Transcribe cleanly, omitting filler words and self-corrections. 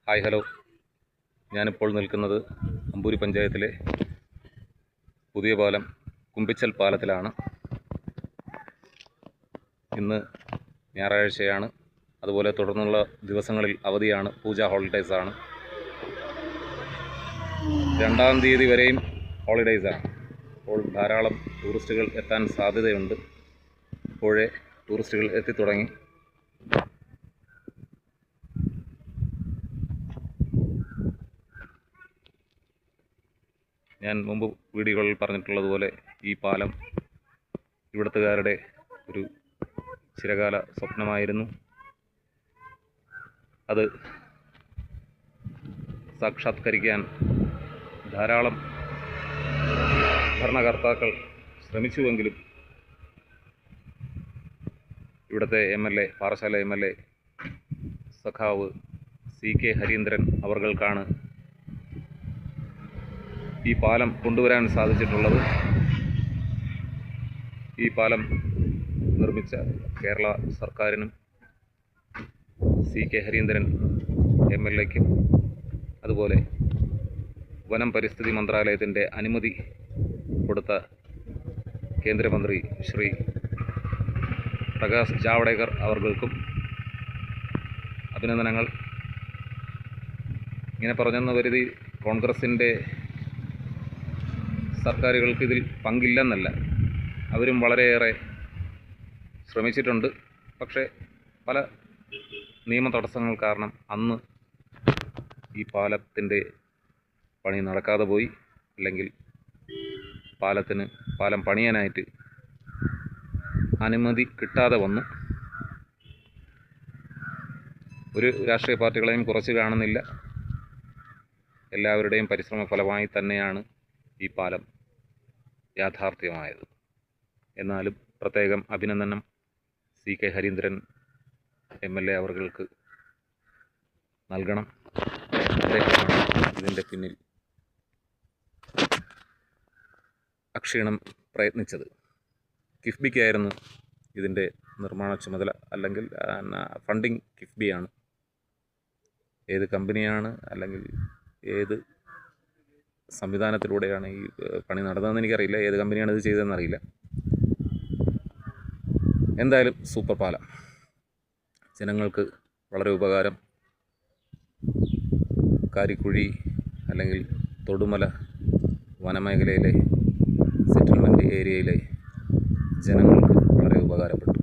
Hi hello, ഞാനിപ്പോൾ നിൽക്കുന്നത് അമ്പൂരി പഞ്ചായത്തിലെ പുതിയ പാലം കുമ്പിച്ചൽ പാലത്തിലാണ്. ഇന്ന് ഞായറാഴ്ചയാണ്. അതുപോലെ തുടർന്നുള്ള ദിവസങ്ങളിൽ അവധിയാണ്, പൂജ ഹോളിഡേയ്സാണ്. 2-ാം തീയതി വരെയും ഹോളിഡേയ്സാണ്. അപ്പോൾ ധാരാളം ടൂറിസ്റ്റുകൾ എത്താൻ സാധ്യതയുണ്ട്. ഇപ്പോഴേ ടൂറിസ്റ്റുകൾ എത്തിത്തുടങ്ങി. ഞാൻ മുമ്പ് വീഡിയോകളിൽ പറഞ്ഞിട്ടുള്ളതുപോലെ ഈ പാലം ഇവിടുത്തുകാരുടെ ഒരു ചിരകാല സ്വപ്നമായിരുന്നു. അത് സാക്ഷാത്കരിക്കാൻ ധാരാളം ഭരണകർത്താക്കൾ ശ്രമിച്ചുവെങ്കിലും ഇവിടുത്തെ MLA, പാറശാല MLA സഖാവ് CK ഹരീന്ദ്രൻ അവർകൾക്കാണ് ഈ പാലം കൊണ്ടുവരാൻ സാധിച്ചിട്ടുള്ളത്. ഈ പാലം നിർമ്മിച്ച കേരള സർക്കാരിനും CK ഹരീന്ദ്രൻ MLAയ്ക്കും അതുപോലെ വനം പരിസ്ഥിതി മന്ത്രാലയത്തിൻ്റെ അനുമതി കൊടുത്ത കേന്ദ്രമന്ത്രി ശ്രീ പ്രകാശ് ജാവ്ദേക്കർ അവർകൾക്കും അഭിനന്ദനങ്ങൾ. ഇങ്ങനെ പറഞ്ഞെന്ന് കരുതി കോൺഗ്രസിൻ്റെ സർക്കാരുകൾക്ക് ഇതിൽ പങ്കില്ലെന്നല്ല. അവരും വളരെയേറെ ശ്രമിച്ചിട്ടുണ്ട്. പക്ഷേ പല നിയമ തടസ്സങ്ങൾ കാരണം അന്ന് ഈ പാലത്തിൻ്റെ പണി നടക്കാതെ പോയി. അല്ലെങ്കിൽ പാലം പണിയാനായിട്ട് അനുമതി കിട്ടാതെ വന്നു. ഒരു രാഷ്ട്രീയ പാർട്ടികളെയും കുറച്ച് കാണുന്നില്ല. എല്ലാവരുടെയും പരിശ്രമ ഫലമായി തന്നെയാണ് ഈ പാലം യാഥാർത്ഥ്യമായത്. എന്നാലും പ്രത്യേകം അഭിനന്ദനം CK ഹരീന്ദ്രൻ MLA അവർക്ക് നൽകണം. അദ്ദേഹമാണ് ഇതിൻ്റെ പിന്നിൽ അക്ഷീണം പ്രയത്നിച്ചത്. കിഫ്ബിക്കായിരുന്നു ഇതിൻ്റെ നിർമ്മാണ ചുമതല, അല്ലെങ്കിൽ ഫണ്ടിങ് കിഫ്ബിയാണ്. ഏത് കമ്പനിയാണ് അല്ലെങ്കിൽ ഏത് സംവിധാനത്തിലൂടെയാണ് ഈ പണി നടന്നതെന്ന് എനിക്കറിയില്ല. ഏത് കമ്പനിയാണ് ഇത് ചെയ്തതെന്നറിയില്ല. എന്തായാലും സൂപ്പർ പാലം, ജനങ്ങൾക്ക് വളരെ ഉപകാരം. കാരിക്കുഴി അല്ലെങ്കിൽ തൊടുമല വനമേഖലയിലെ സെറ്റിൽമെൻറ്റ് ഏരിയയിലെ ജനങ്ങൾക്ക് വളരെ ഉപകാരപ്പെട്ടു.